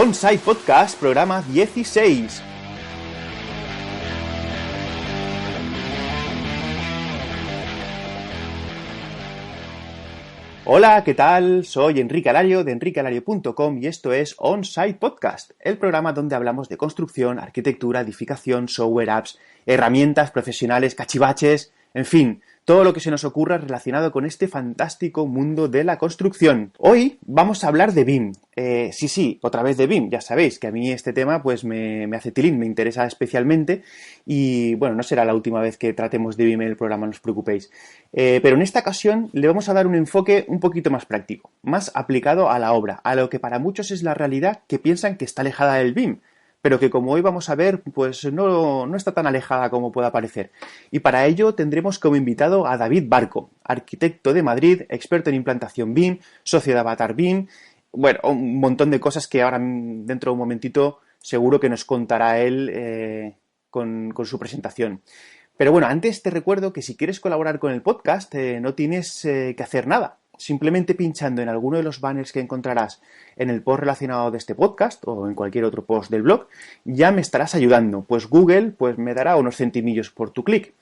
On-Site Podcast, programa 16. Hola, ¿qué tal? Soy Enrique Alario de enriquealario.com y esto es On-Site Podcast, el programa donde hablamos de construcción, arquitectura, edificación, software, apps, herramientas profesionales, cachivaches, en fin, todo lo que se nos ocurra relacionado con este fantástico mundo de la construcción. Hoy vamos a hablar de BIM. Sí, otra vez de BIM. Ya sabéis que a mí este tema pues me hace tilín, me interesa especialmente y bueno, no será la última vez que tratemos de BIM en el programa, no os preocupéis. Pero en esta ocasión le vamos a dar un enfoque un poquito más práctico, más aplicado a la obra, a lo que para muchos es la realidad que piensan que está alejada del BIM, pero que como hoy vamos a ver, pues no está tan alejada como pueda parecer. Y para ello tendremos como invitado a David Barco, arquitecto de Madrid, experto en implantación BIM, socio de Avatar BIM, bueno, un montón de cosas que ahora dentro de un momentito seguro que nos contará él con su presentación. Pero bueno, antes te recuerdo que si quieres colaborar con el podcast no tienes que hacer nada. Simplemente pinchando en alguno de los banners que encontrarás en el post relacionado de este podcast o en cualquier otro post del blog, ya me estarás ayudando, pues Google pues me dará unos centimillos por tu clic.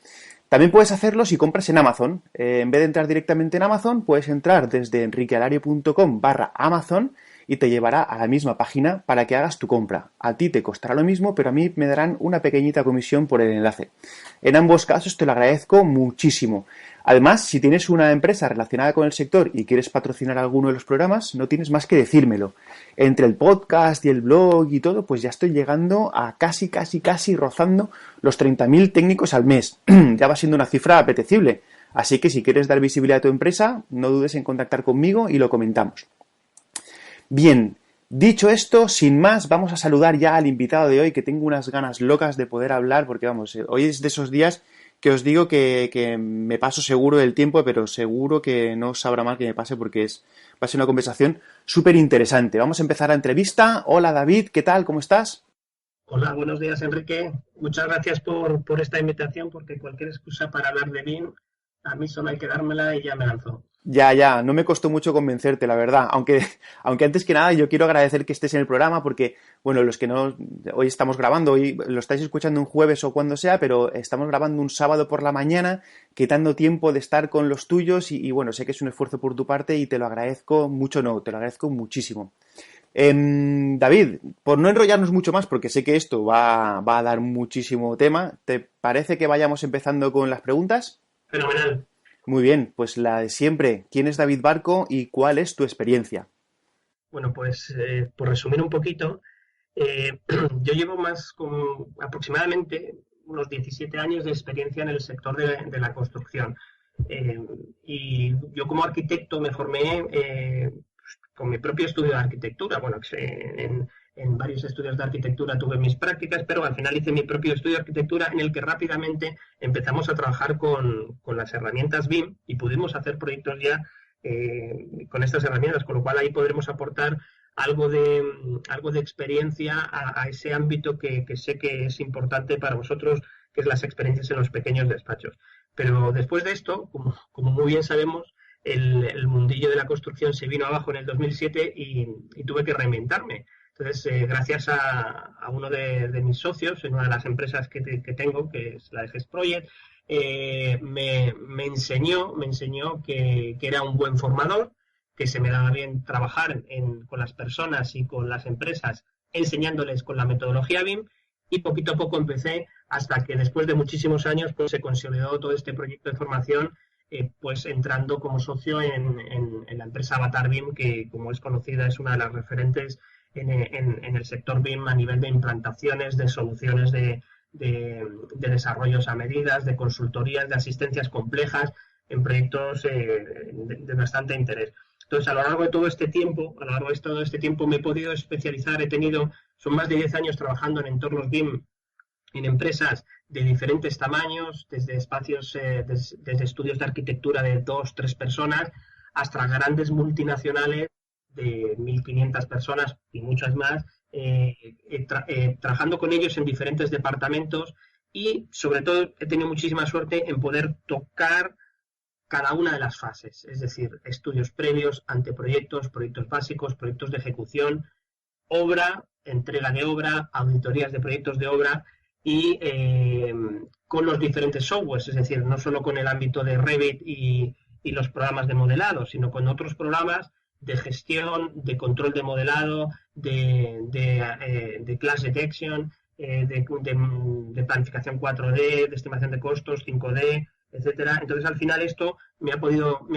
También puedes hacerlo si compras en Amazon. En vez de entrar directamente en Amazon, puedes entrar desde enriquealario.com/Amazon y te llevará a la misma página para que hagas tu compra. A ti te costará lo mismo, pero a mí me darán una pequeñita comisión por el enlace. En ambos casos te lo agradezco muchísimo. Además, si tienes una empresa relacionada con el sector y quieres patrocinar alguno de los programas, no tienes más que decírmelo. Entre el podcast y el blog y todo, pues ya estoy llegando a casi rozando los 30.000 técnicos al mes. Ya va siendo una cifra apetecible. Así que si quieres dar visibilidad a tu empresa, no dudes en contactar conmigo y lo comentamos. Bien, dicho esto, sin más, vamos a saludar ya al invitado de hoy, que tengo unas ganas locas de poder hablar, porque vamos, hoy es de esos días que os digo que me paso seguro del tiempo, pero seguro que no sabrá mal que me pase porque va a ser una conversación súper interesante. Vamos a empezar la entrevista. Hola David, ¿qué tal? ¿Cómo estás? Hola, buenos días Enrique. Muchas gracias por esta invitación, porque cualquier excusa para hablar de BIM, a mí solo hay que dármela y ya me lanzo. Ya, no me costó mucho convencerte, la verdad. Aunque antes que nada yo quiero agradecer que estés en el programa porque, bueno, los que no, hoy estamos grabando, hoy lo estáis escuchando un jueves o cuando sea, pero estamos grabando un sábado por la mañana, quitando tiempo de estar con los tuyos y bueno, sé que es un esfuerzo por tu parte y te lo agradezco mucho, no, te lo agradezco muchísimo. David, por no enrollarnos mucho más, porque sé que esto va a dar muchísimo tema, ¿te parece que vayamos empezando con las preguntas? Fenomenal. Muy bien, pues la de siempre. ¿Quién es David Barco y cuál es tu experiencia? Bueno, pues por resumir un poquito, yo llevo aproximadamente unos 17 años de experiencia en el sector de la construcción. Eh, y yo como arquitecto me formé con mi propio estudio de arquitectura. Bueno, en varios estudios de arquitectura tuve mis prácticas, pero al final hice mi propio estudio de arquitectura en el que rápidamente empezamos a trabajar con las herramientas BIM y pudimos hacer proyectos ya con estas herramientas, con lo cual ahí podremos aportar algo de experiencia a ese ámbito que sé que es importante para vosotros, que es las experiencias en los pequeños despachos. Pero después de esto, como muy bien sabemos, el mundillo de la construcción se vino abajo en el 2007 y tuve que reinventarme. Entonces, gracias a uno de mis socios en una de las empresas que tengo, que es la de Gest Project, me enseñó que era un buen formador, que se me daba bien trabajar con las personas y con las empresas, enseñándoles con la metodología BIM, y poquito a poco empecé hasta que después de muchísimos años pues se consolidó todo este proyecto de formación, pues entrando como socio en la empresa Avatar BIM, que como es conocida es una de las referentes en el sector BIM a nivel de implantaciones, de soluciones de desarrollos a medidas, de consultorías, de asistencias complejas en proyectos de bastante interés. Entonces, a lo largo de todo este tiempo me he podido especializar, son más de 10 años trabajando en entornos BIM en empresas de diferentes tamaños, desde espacios, desde estudios de arquitectura de 2, 3 personas, hasta grandes multinacionales de 1.500 personas y muchas más, trabajando con ellos en diferentes departamentos y, sobre todo, he tenido muchísima suerte en poder tocar cada una de las fases, es decir, estudios previos, anteproyectos, proyectos básicos, proyectos de ejecución, obra entrega de obra, auditorías de proyectos de obra y con los diferentes softwares, es decir, no solo con el ámbito de Revit y los programas de modelado, sino con otros programas de gestión, de control de modelado, de class detection, de planificación 4D, de estimación de costos, 5D, etcétera. Entonces, al final esto me ha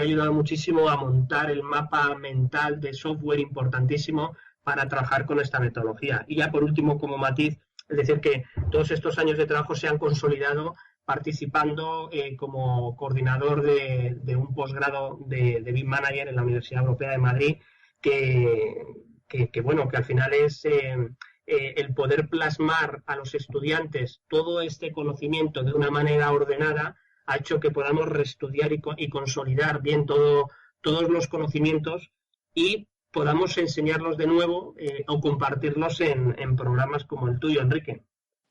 ayudado muchísimo a montar el mapa mental de software importantísimo para trabajar con esta metodología. Y ya por último, como matiz, es decir, que todos estos años de trabajo se han consolidado participando como coordinador de un posgrado de BIM Manager en la Universidad Europea de Madrid, que bueno, que al final es el poder plasmar a los estudiantes todo este conocimiento de una manera ordenada ha hecho que podamos reestudiar y consolidar bien todos los conocimientos y podamos enseñarlos de nuevo o compartirlos en programas como el tuyo, Enrique.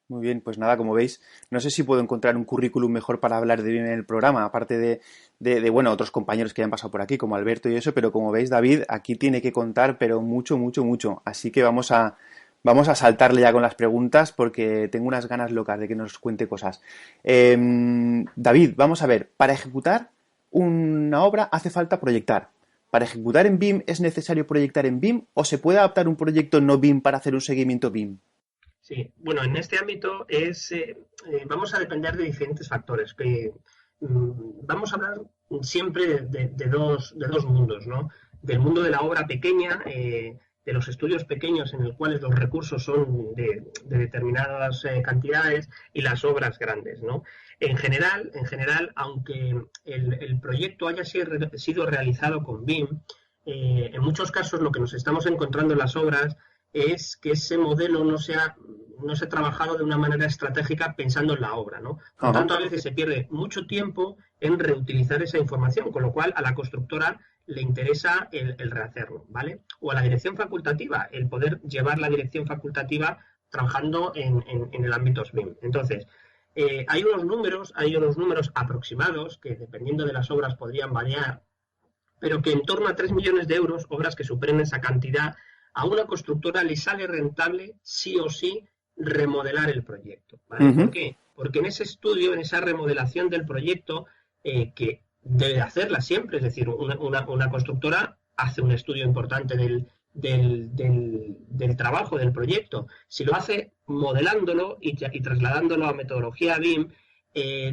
Muy bien, pues nada, como veis, no sé si puedo encontrar un currículum mejor para hablar de BIM en el programa, aparte de bueno, otros compañeros que han pasado por aquí, como Alberto y eso, pero como veis, David, aquí tiene que contar, pero mucho, mucho, mucho. Así que vamos a saltarle ya con las preguntas porque tengo unas ganas locas de que nos cuente cosas. David, vamos a ver, para ejecutar una obra hace falta proyectar. ¿Para ejecutar en BIM es necesario proyectar en BIM o se puede adaptar un proyecto no BIM para hacer un seguimiento BIM? Sí, bueno, en este ámbito vamos a depender de diferentes factores. Vamos a hablar siempre de dos mundos, ¿no? Del mundo de la obra pequeña, de los estudios pequeños en los cuales los recursos son de determinadas cantidades y las obras grandes, ¿no? En general, aunque el proyecto haya sido realizado con BIM, en muchos casos lo que nos estamos encontrando en las obras es que ese modelo no se ha trabajado de una manera estratégica pensando en la obra, ¿no? Por lo tanto, a veces se pierde mucho tiempo en reutilizar esa información, con lo cual a la constructora le interesa el rehacerlo, ¿vale? O a la dirección facultativa, el poder llevar la dirección facultativa trabajando en el ámbito BIM. Entonces, hay unos números aproximados que, dependiendo de las obras, podrían variar, pero que en torno a 3 millones de euros, obras que superen esa cantidad, a una constructora le sale rentable sí o sí remodelar el proyecto, ¿vale? ¿Por qué? Porque en ese estudio, en esa remodelación del proyecto, que debe hacerla siempre, es decir, una constructora hace un estudio importante del trabajo, del proyecto. Si lo hace modelándolo y trasladándolo a metodología BIM,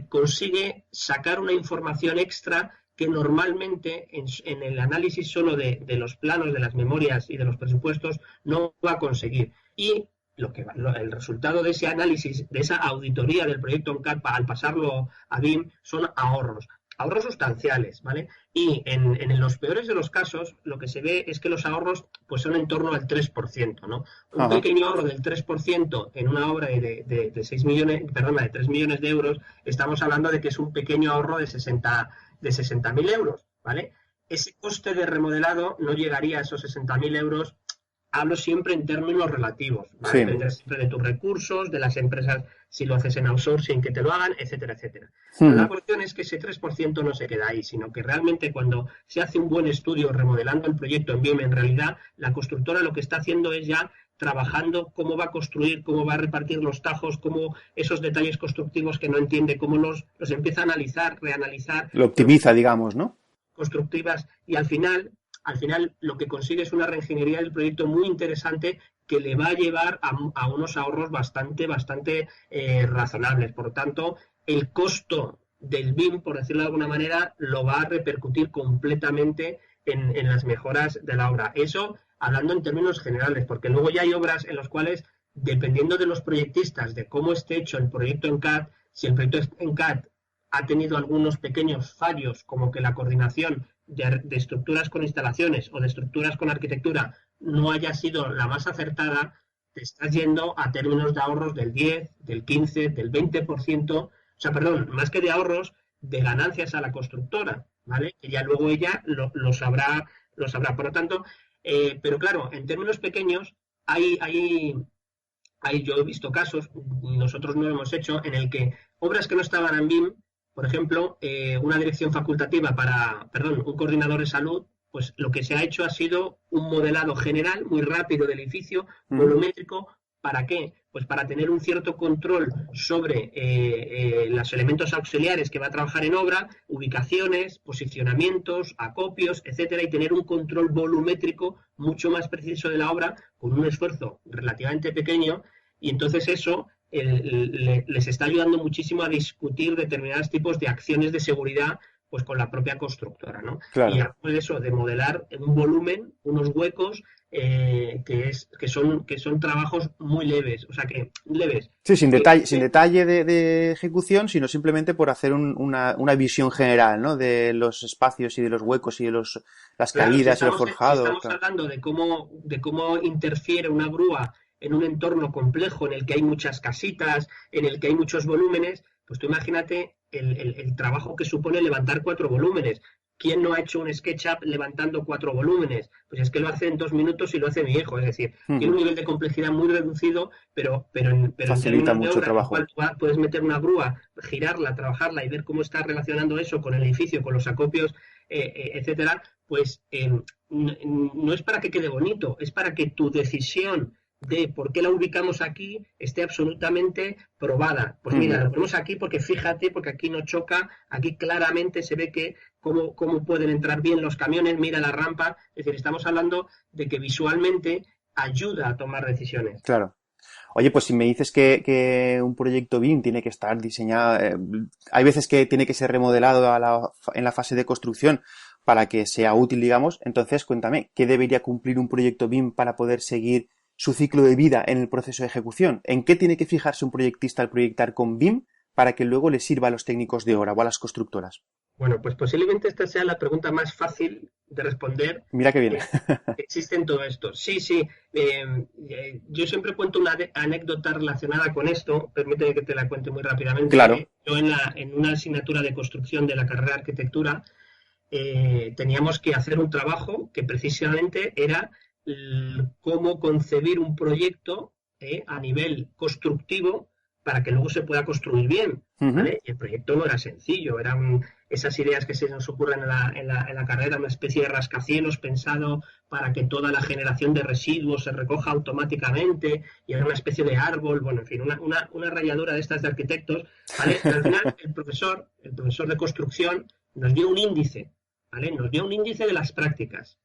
consigue sacar una información extra que normalmente en el análisis solo de los planos, de las memorias y de los presupuestos no va a conseguir. Y el resultado de ese análisis, de esa auditoría del proyecto en CAD al pasarlo a BIM, son ahorros sustanciales, ¿vale? Y en los peores de los casos, lo que se ve es que los ahorros pues son en torno al 3%, ¿no? Un pequeño ahorro del 3% en una obra de 3 millones de euros, estamos hablando de que es un pequeño ahorro de 60.000 euros, ¿vale? Ese coste de remodelado no llegaría a esos 60.000 euros. Hablo siempre en términos relativos, ¿vale? Sí. Depende siempre de tus recursos, de las empresas, si lo haces en outsourcing, que te lo hagan, etcétera, etcétera. La cuestión es que ese 3% no se queda ahí, sino que realmente cuando se hace un buen estudio remodelando el proyecto en BIM, en realidad la constructora lo que está haciendo es ya trabajando cómo va a construir, cómo va a repartir los tajos, cómo esos detalles constructivos que no entiende, cómo los empieza a analizar, reanalizar. Lo optimiza, digamos, ¿no? Constructivas, y al final lo que consigue es una reingeniería del proyecto muy interesante que le va a llevar a unos ahorros bastante razonables. Por lo tanto, el costo del BIM, por decirlo de alguna manera, lo va a repercutir completamente en las mejoras de la obra. Eso hablando en términos generales, porque luego ya hay obras en las cuales, dependiendo de los proyectistas, de cómo esté hecho el proyecto en CAD, si el proyecto en CAD ha tenido algunos pequeños fallos, como que la coordinación de estructuras con instalaciones o de estructuras con arquitectura no haya sido la más acertada, te estás yendo a términos de ahorros del 10, del 15, del 20%, o sea, perdón, más que de ahorros, de ganancias a la constructora, ¿vale? Que ya luego ella lo sabrá. Por lo tanto, pero claro, en términos pequeños, yo he visto casos, nosotros no lo hemos hecho, en el que obras que no estaban en BIM, por ejemplo, una dirección facultativa un coordinador de salud pues lo que se ha hecho ha sido un modelado general muy rápido del edificio, volumétrico. ¿Para qué? Pues para tener un cierto control sobre los elementos auxiliares que va a trabajar en obra, ubicaciones, posicionamientos, acopios, etcétera, y tener un control volumétrico mucho más preciso de la obra con un esfuerzo relativamente pequeño, y entonces eso les está ayudando muchísimo a discutir determinados tipos de acciones de seguridad pues con la propia constructora, ¿no? Claro. Y después de eso, de modelar un volumen, unos huecos, que son trabajos muy leves, o sea que leves. Sí, sin detalle de ejecución, sino simplemente por hacer una visión general, ¿no? De los espacios y de los huecos y de las caídas y los forjados. Si estamos hablando de cómo interfiere una grúa en un entorno complejo en el que hay muchas casitas, en el que hay muchos volúmenes, pues tú imagínate el trabajo que supone levantar 4 volúmenes. ¿Quién no ha hecho un SketchUp levantando 4 volúmenes? Pues es que lo hace en 2 minutos y lo hace mi hijo. Es decir, tiene un nivel de complejidad muy reducido, pero facilita mucho el trabajo. En el cual puedes meter una grúa, girarla, trabajarla y ver cómo está relacionando eso con el edificio, con los acopios, etcétera, pues no es para que quede bonito, es para que tu decisión de por qué la ubicamos aquí esté absolutamente probada. Pues mira, lo ponemos aquí porque fíjate, porque aquí no choca, aquí claramente se ve que cómo pueden entrar bien los camiones, mira la rampa. Es decir, estamos hablando de que visualmente ayuda a tomar decisiones. Claro. Oye, pues si me dices que un proyecto BIM tiene que estar diseñado, hay veces que tiene que ser remodelado en la fase de construcción para que sea útil, digamos, entonces cuéntame, ¿qué debería cumplir un proyecto BIM para poder seguir su ciclo de vida en el proceso de ejecución? ¿En qué tiene que fijarse un proyectista al proyectar con BIM para que luego le sirva a los técnicos de obra o a las constructoras? Bueno, pues posiblemente esta sea la pregunta más fácil de responder. Mira que viene. Existe en todo esto. Sí. Yo siempre cuento una anécdota relacionada con esto. Permíteme que te la cuente muy rápidamente. Claro. Yo en una asignatura de construcción de la carrera de arquitectura teníamos que hacer un trabajo que precisamente era cómo concebir un proyecto a nivel constructivo para que luego se pueda construir bien, ¿vale? Y el proyecto no era sencillo, eran esas ideas que se nos ocurren en la carrera, una especie de rascacielos pensado para que toda la generación de residuos se recoja automáticamente, y era una especie de árbol, bueno, en fin, una ralladura de estas de arquitectos, ¿vale? Pero al final el profesor de construcción nos dio un índice, ¿vale? Nos dio un índice de las prácticas.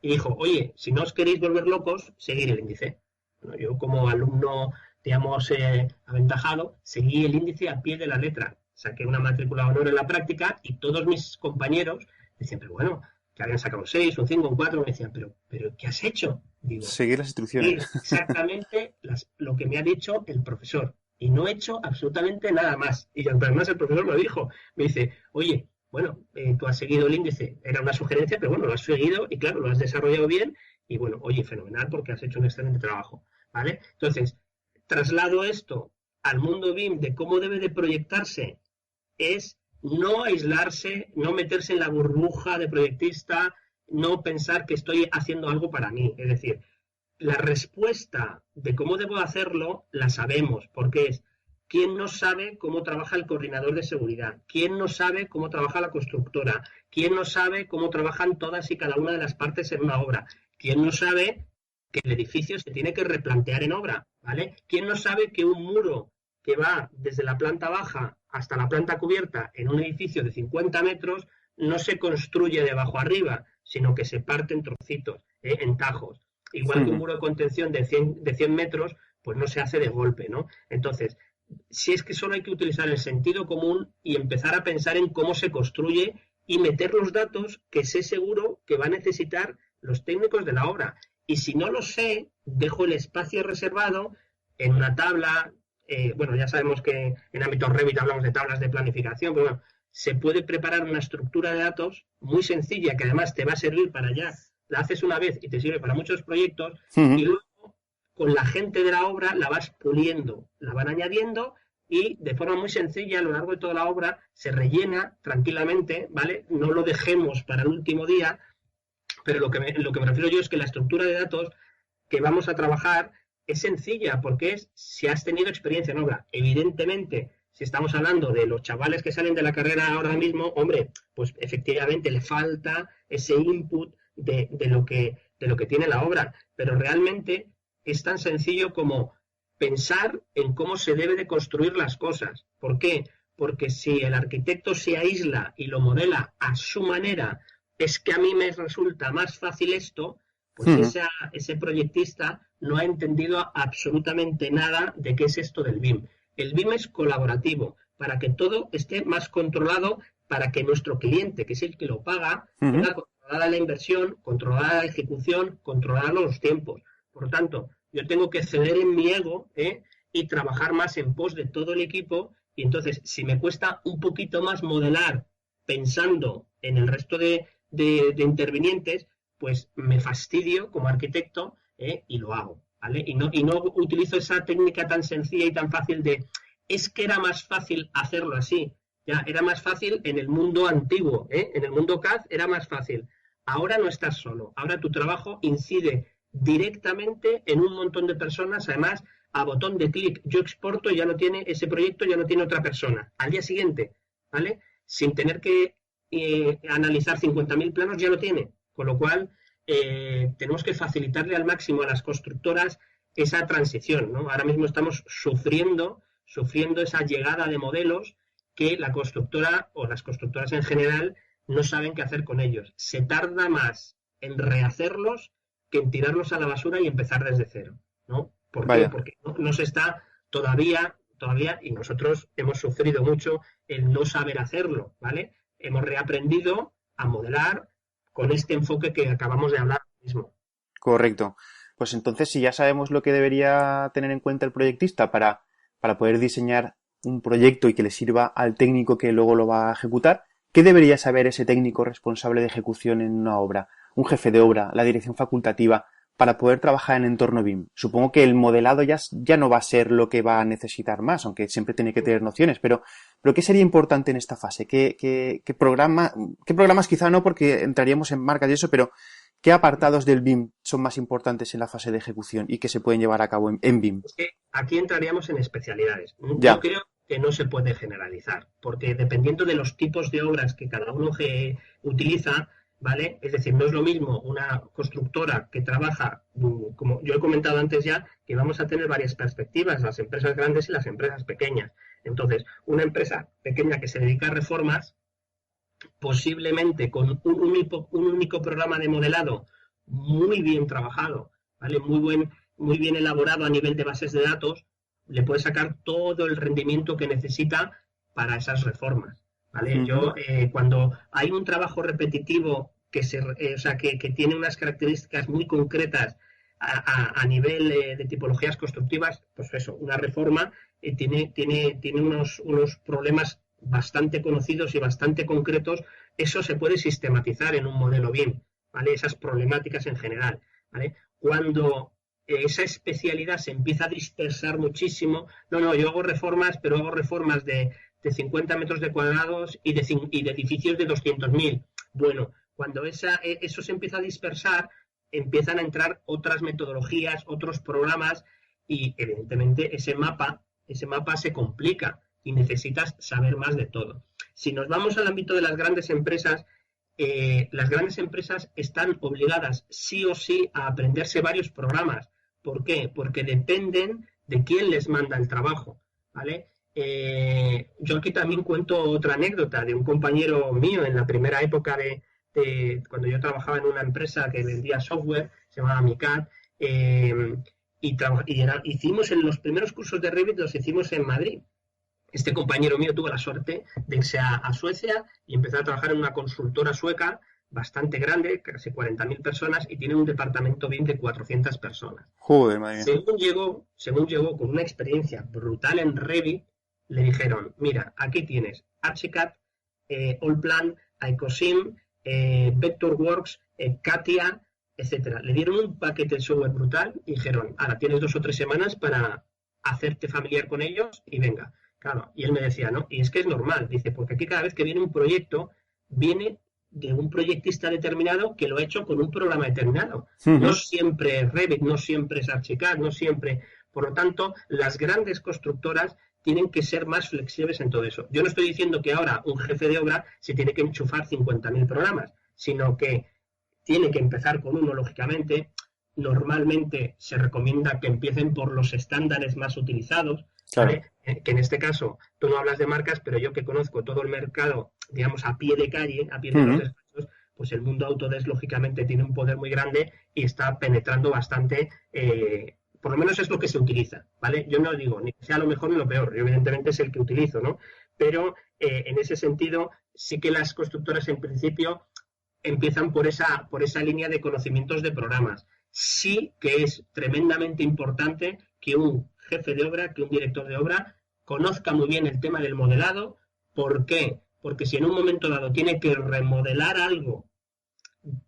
Y dijo, oye, si no os queréis volver locos, seguir el índice. Bueno, yo como alumno, digamos, aventajado, seguí el índice a pie de la letra. Saqué una matrícula de honor en la práctica y todos mis compañeros decían, pero bueno, que habían sacado un 6, un 5, un 4, me decían, pero ¿qué has hecho? Digo, seguir las instrucciones. Exactamente lo que me ha dicho el profesor. Y no he hecho absolutamente nada más. Y además el profesor me dijo, me dice, oye, bueno, tú has seguido el índice, era una sugerencia, pero bueno, lo has seguido y claro, lo has desarrollado bien y bueno, oye, fenomenal porque has hecho un excelente trabajo, ¿vale? Entonces, traslado esto al mundo BIM de cómo debe de proyectarse, es no aislarse, no meterse en la burbuja de proyectista, no pensar que estoy haciendo algo para mí, es decir, la respuesta de cómo debo hacerlo la sabemos, porque es ¿quién no sabe cómo trabaja el coordinador de seguridad? ¿Quién no sabe cómo trabaja la constructora? ¿Quién no sabe cómo trabajan todas y cada una de las partes en una obra? ¿Quién no sabe que el edificio se tiene que replantear en obra? ¿Vale? ¿Quién no sabe que un muro que va desde la planta baja hasta la planta cubierta en un edificio de 50 metros no se construye de abajo arriba, sino que se parte en trocitos, en tajos? Igual que un muro de contención de 100 metros, pues no se hace de golpe, ¿no? Entonces, si es que solo hay que utilizar el sentido común y empezar a pensar en cómo se construye y meter los datos que sé seguro que va a necesitar los técnicos de la obra. Y si no lo sé, dejo el espacio reservado en una tabla. Bueno, ya sabemos que en ámbito Revit hablamos de tablas de planificación, pero bueno, se puede preparar una estructura de datos muy sencilla que además te va a servir para ya. La haces una vez y te sirve para muchos proyectos y luego con la gente de la obra la vas puliendo, la van añadiendo y de forma muy sencilla a lo largo de toda la obra se rellena tranquilamente, ¿vale? No lo dejemos para el último día, pero lo que me refiero yo es que la estructura de datos que vamos a trabajar es sencilla porque es si has tenido experiencia en obra. Evidentemente, si estamos hablando de los chavales que salen de la carrera ahora mismo, hombre, pues efectivamente le falta ese input de lo que tiene la obra, pero realmente es tan sencillo como pensar en cómo se debe de construir las cosas. ¿Por qué? Porque si el arquitecto se aísla y lo modela a su manera, es que a mí me resulta más fácil esto, pues ese proyectista no ha entendido absolutamente nada de qué es esto del BIM. El BIM es colaborativo, para que todo esté más controlado, para que nuestro cliente, que es el que lo paga, tenga controlada la inversión, controlada la ejecución, controlada los tiempos. Por lo tanto, yo tengo que ceder en mi ego y trabajar más en pos de todo el equipo. Y entonces, si me cuesta un poquito más modelar pensando en el resto de intervinientes, pues me fastidio como arquitecto y lo hago, ¿vale? Y no utilizo esa técnica tan sencilla y tan fácil es que era más fácil hacerlo así. Ya, era más fácil en el mundo antiguo, en el mundo CAD era más fácil. Ahora no estás solo, ahora tu trabajo incide directamente en un montón de personas, además a botón de clic, yo exporto y ya no tiene ese proyecto, ya no tiene otra persona. Al día siguiente, ¿vale? Sin tener que analizar 50.000 planos, ya lo tiene. Con lo cual, tenemos que facilitarle al máximo a las constructoras esa transición, ¿no? Ahora mismo estamos sufriendo esa llegada de modelos que la constructora o las constructoras en general no saben qué hacer con ellos. Se tarda más en rehacerlos que en tirarlos a la basura y empezar desde cero, ¿no? ¿Por qué? Porque no se está todavía, y nosotros hemos sufrido mucho el no saber hacerlo, ¿vale? Hemos reaprendido a modelar con este enfoque que acabamos de hablar mismo. Correcto. Pues entonces, si ya sabemos lo que debería tener en cuenta el proyectista para poder diseñar un proyecto y que le sirva al técnico que luego lo va a ejecutar, ¿qué debería saber ese técnico responsable de ejecución en una obra? Un jefe de obra, la dirección facultativa, para poder trabajar en entorno BIM. Supongo que el modelado ya no va a ser lo que va a necesitar más, aunque siempre tiene que tener nociones, pero ¿qué sería importante en esta fase? ¿Qué programas quizá no, porque entraríamos en marcas y eso, pero qué apartados del BIM son más importantes en la fase de ejecución y que se pueden llevar a cabo en BIM? Es que aquí entraríamos en especialidades. Yo creo que no se puede generalizar, porque dependiendo de los tipos de obras que cada uno utiliza, ¿vale? Es decir, no es lo mismo una constructora que trabaja, como yo he comentado antes ya, que vamos a tener varias perspectivas, las empresas grandes y las empresas pequeñas. Entonces, una empresa pequeña que se dedica a reformas, posiblemente con un único programa de modelado muy bien trabajado, ¿vale? Muy bien elaborado a nivel de bases de datos, le puede sacar todo el rendimiento que necesita para esas reformas, ¿vale? Yo, cuando hay un trabajo repetitivo que tiene unas características muy concretas a nivel de tipologías constructivas, pues eso, una reforma tiene unos problemas bastante conocidos y bastante concretos. Eso se puede sistematizar en un modelo BIM, ¿vale? Esas problemáticas en general, ¿vale? Cuando esa especialidad se empieza a dispersar muchísimo, yo hago reformas, pero hago reformas de 50 metros de cuadrados y de edificios de 200.000. Bueno, cuando eso se empieza a dispersar, empiezan a entrar otras metodologías, otros programas y evidentemente ese mapa se complica y necesitas saber más de todo. Si nos vamos al ámbito de las grandes empresas están obligadas sí o sí a aprenderse varios programas. ¿Por qué? Porque dependen de quién les manda el trabajo, ¿vale? Yo aquí también cuento otra anécdota de un compañero mío en la primera época de cuando yo trabajaba en una empresa que vendía software, se llamaba Micad, hicimos en los primeros cursos de Revit, los hicimos en Madrid. Este compañero mío tuvo la suerte de irse a Suecia y empezar a trabajar en una consultora sueca bastante grande, casi 40.000 personas, y tiene un departamento BIM de 400 personas. Joder, madre mía. Según llegó con una experiencia brutal en Revit, le dijeron, mira, aquí tienes Archicad, Allplan, Icosim, Vectorworks, Katia, etcétera. Le dieron un paquete de software brutal y dijeron, ahora tienes 2 o 3 semanas para hacerte familiar con ellos y venga. Claro, y él me decía, ¿no? Y es que es normal, dice, porque aquí cada vez que viene un proyecto, viene de un proyectista determinado que lo ha hecho con un programa determinado. No siempre es Revit, no siempre es Archicad, no siempre. Por lo tanto, las grandes constructoras tienen que ser más flexibles en todo eso. Yo no estoy diciendo que ahora un jefe de obra se tiene que enchufar 50.000 programas, sino que tiene que empezar con uno, lógicamente. Normalmente se recomienda que empiecen por los estándares más utilizados, Claro. ¿vale? Que en este caso, tú no hablas de marcas, pero yo que conozco todo el mercado, digamos, a pie de calle, a pie de los Ujú. despachos, pues el mundo Autodesk, lógicamente, tiene un poder muy grande y está penetrando bastante, por lo menos es lo que se utiliza, ¿vale? Yo no digo ni que sea lo mejor ni lo peor, yo evidentemente es el que utilizo, ¿no? Pero en ese sentido, sí que las constructoras en principio empiezan por esa línea de conocimientos de programas. Sí que es tremendamente importante que un jefe de obra, que un director de obra, conozca muy bien el tema del modelado. ¿Por qué? Porque si en un momento dado tiene que remodelar algo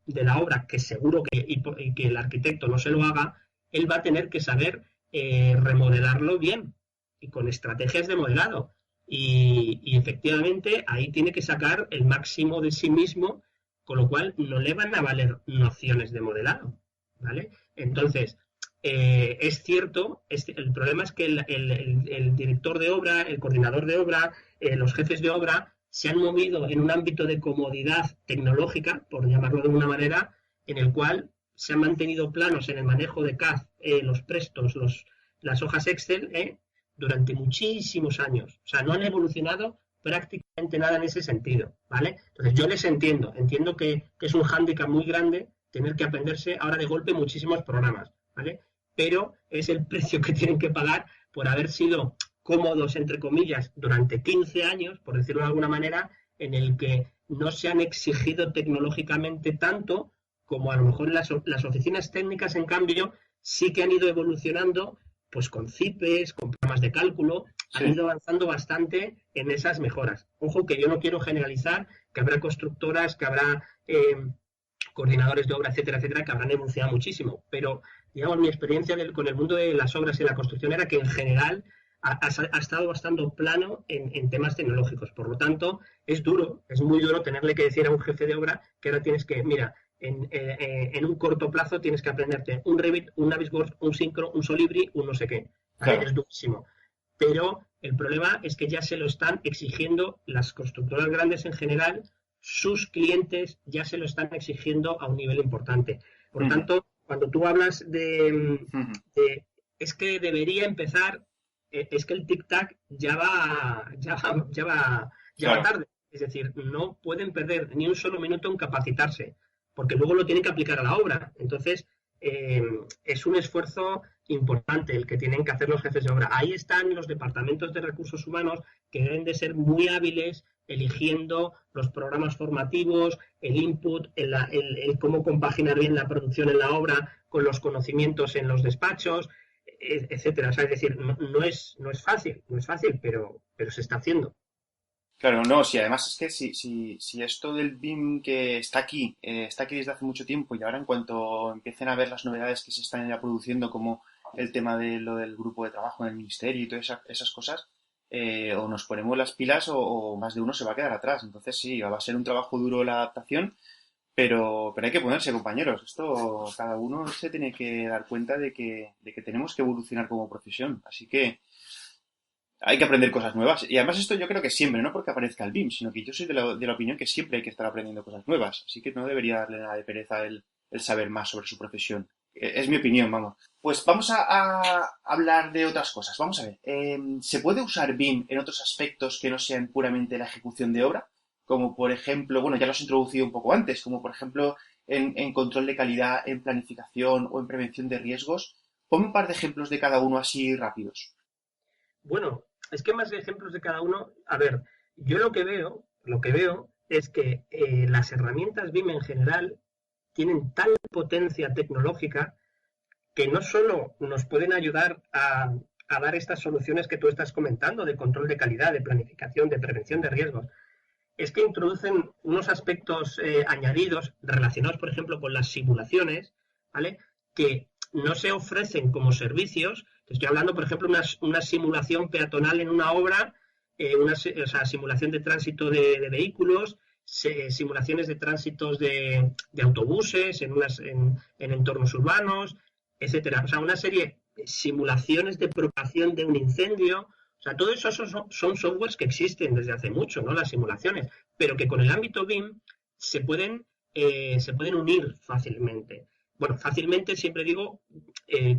de la obra, que seguro y que el arquitecto no se lo haga, él va a tener que saber remodelarlo bien y con estrategias de modelado. Y efectivamente ahí tiene que sacar el máximo de sí mismo, con lo cual no le van a valer nociones de modelado, ¿vale? Entonces, es cierto, el problema es que el director de obra, el coordinador de obra, los jefes de obra se han movido en un ámbito de comodidad tecnológica, por llamarlo de alguna manera, en el cual se han mantenido planos en el manejo de CAD, los prestos, las hojas Excel, durante muchísimos años. O sea, no han evolucionado prácticamente nada en ese sentido, ¿vale? Entonces yo les entiendo que es un hándicap muy grande tener que aprenderse ahora de golpe muchísimos programas, ¿vale? Pero es el precio que tienen que pagar por haber sido cómodos, entre comillas, durante 15 años, por decirlo de alguna manera, en el que no se han exigido tecnológicamente tanto como a lo mejor las oficinas técnicas, en cambio, sí que han ido evolucionando, pues con CIPES, con programas de cálculo, han Sí. ido avanzando bastante en esas mejoras. Ojo que yo no quiero generalizar, que habrá constructoras, que habrá coordinadores de obra, etcétera, etcétera, que habrán evolucionado muchísimo, pero digamos mi experiencia con el mundo de las obras y la construcción era que en general ha estado bastante plano en temas tecnológicos. Por lo tanto, es duro, es muy duro tenerle que decir a un jefe de obra que ahora tienes que, mira, en un corto plazo tienes que aprenderte un Revit, un Navisworks, un Synchro, un Solibri, un no sé qué. ¿Vale? Claro. Es durísimo. Pero el problema es que ya se lo están exigiendo las constructoras grandes en general, sus clientes ya se lo están exigiendo a un nivel importante. Por lo Ujú. tanto, cuando tú hablas Ujú. es que debería empezar, es que el tic-tac ya va Claro. tarde. Es decir, no pueden perder ni un solo minuto en capacitarse, porque luego lo tienen que aplicar a la obra. Entonces, es un esfuerzo importante el que tienen que hacer los jefes de obra. Ahí están los departamentos de recursos humanos que deben de ser muy hábiles eligiendo los programas formativos, el input, el cómo compaginar bien la producción en la obra con los conocimientos en los despachos, etcétera. O sea, es decir, no es fácil, pero se está haciendo. Claro, no, sí, además es que si esto del BIM que está aquí desde hace mucho tiempo y ahora en cuanto empiecen a ver las novedades que se están ya produciendo, como el tema de lo del grupo de trabajo en el ministerio y todas esas cosas, o nos ponemos las pilas o más de uno se va a quedar atrás. Entonces sí, va a ser un trabajo duro la adaptación, pero hay que ponerse, compañeros. Esto, cada uno se tiene que dar cuenta de que tenemos que evolucionar como profesión. Así que hay que aprender cosas nuevas. Y además esto yo creo que siempre, no porque aparezca el BIM, sino que yo soy de la opinión que siempre hay que estar aprendiendo cosas nuevas. Así que no debería darle nada de pereza el saber más sobre su profesión. Es mi opinión, vamos. Pues vamos a hablar de otras cosas. Vamos a ver. ¿Se puede usar BIM en otros aspectos que no sean puramente la ejecución de obra? Como por ejemplo, bueno, ya lo has introducido un poco antes, como por ejemplo en control de calidad, en planificación o en prevención de riesgos. Ponme un par de ejemplos de cada uno así rápidos. Bueno, es que más ejemplos de cada uno. A ver, yo lo que veo es que las herramientas BIM en general tienen tal potencia tecnológica que no solo nos pueden ayudar a dar estas soluciones que tú estás comentando de control de calidad, de planificación, de prevención de riesgos, es que introducen unos aspectos añadidos relacionados, por ejemplo, con las simulaciones, ¿vale? Que no se ofrecen como servicios. Te estoy hablando, por ejemplo, una simulación peatonal en una obra, o sea, simulación de tránsito de vehículos, simulaciones de tránsitos de autobuses en entornos urbanos, etcétera. O sea, una serie de simulaciones de propagación de un incendio. O sea, todo eso son softwares que existen desde hace mucho, ¿no? Las simulaciones, pero que con el ámbito BIM se pueden se pueden unir fácilmente. Bueno, fácilmente siempre digo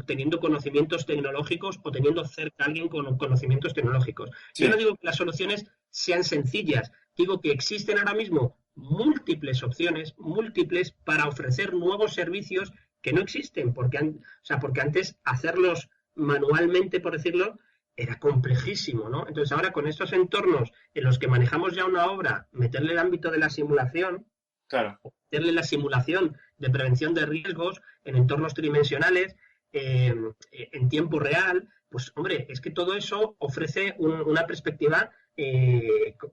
teniendo conocimientos tecnológicos o teniendo cerca a alguien con conocimientos tecnológicos. Yo no Sí, digo que las soluciones sean sencillas, digo que existen ahora mismo múltiples opciones, múltiples para ofrecer nuevos servicios que no existen, o sea, porque antes hacerlos manualmente, por decirlo, era complejísimo, ¿no? Entonces ahora con estos entornos en los que manejamos ya una obra, meterle el ámbito de la simulación, claro. meterle la simulación de prevención de riesgos en entornos tridimensionales, en tiempo real, pues hombre, es que todo eso ofrece una perspectiva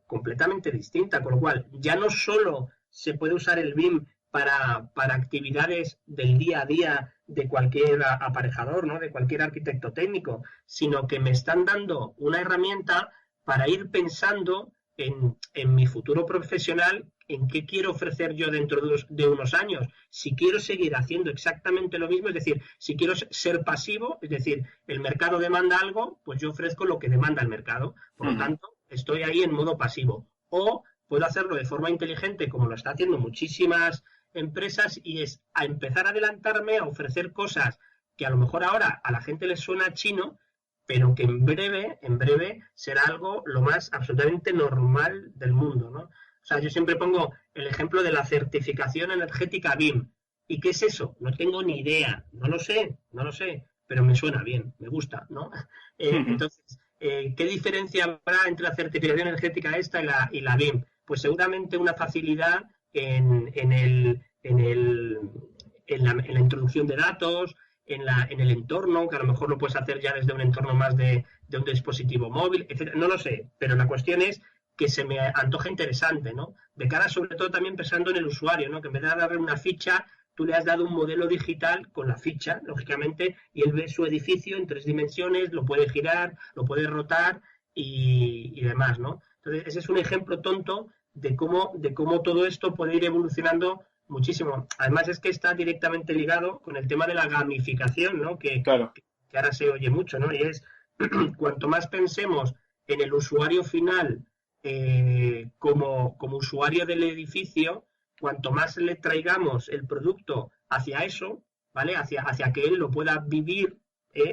completamente distinta, con lo cual ya no solo se puede usar el BIM para actividades del día a día de cualquier aparejador, ¿no? De cualquier arquitecto técnico, sino que me están dando una herramienta para ir pensando en mi futuro profesional, en qué quiero ofrecer yo dentro de unos años. Si quiero seguir haciendo exactamente lo mismo, es decir, si quiero ser pasivo, es decir, el mercado demanda algo, pues yo ofrezco lo que demanda el mercado. Por lo Ujú. tanto, estoy ahí en modo pasivo. O puedo hacerlo de forma inteligente, como lo está haciendo muchísimas empresas, y es a empezar a adelantarme, a ofrecer cosas que a lo mejor ahora a la gente le suena chino, pero que en breve será algo lo más absolutamente normal del mundo, ¿no? O sea, yo siempre pongo el ejemplo de la certificación energética BIM. ¿Y qué es eso? No tengo ni idea, no lo sé, pero me suena bien, me gusta, ¿no? Ujú. Entonces, ¿qué diferencia habrá entre la certificación energética esta y la BIM? Pues seguramente una facilidad en la introducción de datos, en el entorno, que a lo mejor lo puedes hacer ya desde un entorno más de un dispositivo móvil, etcétera. No lo sé, pero la cuestión es que se me antoja interesante, ¿no? De cara sobre todo también pensando en el usuario, ¿no? Que en vez de darle una ficha, tú le has dado un modelo digital con la ficha, lógicamente, y él ve su edificio en 3 dimensiones, lo puede girar, lo puede rotar y demás, ¿no? Entonces, ese es un ejemplo tonto de cómo todo esto puede ir evolucionando muchísimo. Además es que está directamente ligado con el tema de la gamificación, ¿no? Claro. Que ahora se oye mucho, ¿no? Y es cuanto más pensemos en el usuario final como usuario del edificio, cuanto más le traigamos el producto hacia eso, ¿vale? Hacia que él lo pueda vivir,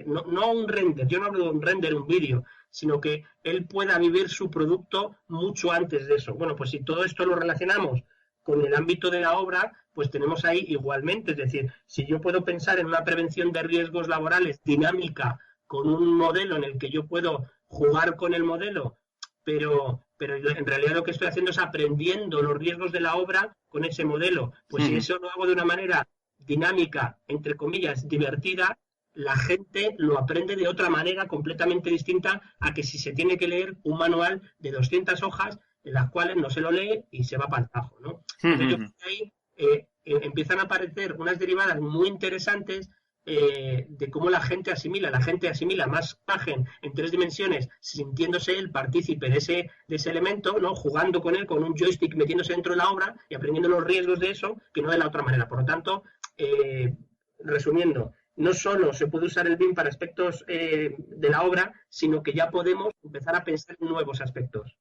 no un render, yo no hablo de un render, un vídeo, sino que él pueda vivir su producto mucho antes de eso. Bueno, pues si todo esto lo relacionamos con el ámbito de la obra, pues tenemos ahí igualmente, es decir, si yo puedo pensar en una prevención de riesgos laborales dinámica con un modelo en el que yo puedo jugar con el modelo, pero en realidad lo que estoy haciendo es aprendiendo los riesgos de la obra con ese modelo. Pues si Ujú. eso lo hago de una manera dinámica, entre comillas, divertida, la gente lo aprende de otra manera completamente distinta a que si se tiene que leer un manual de 200 hojas en las cuales no se lo lee y se va para el tajo, ¿no? Entonces yo Ujú. creo que ahí empiezan a aparecer unas derivadas muy interesantes de cómo la gente asimila. La gente asimila más imagen en 3 dimensiones, sintiéndose el partícipe de ese elemento, ¿no? Jugando con él, con un joystick, metiéndose dentro de la obra y aprendiendo los riesgos de eso, que no de la otra manera. Por lo tanto, resumiendo, no solo se puede usar el BIM para aspectos de la obra, sino que ya podemos empezar a pensar en nuevos aspectos.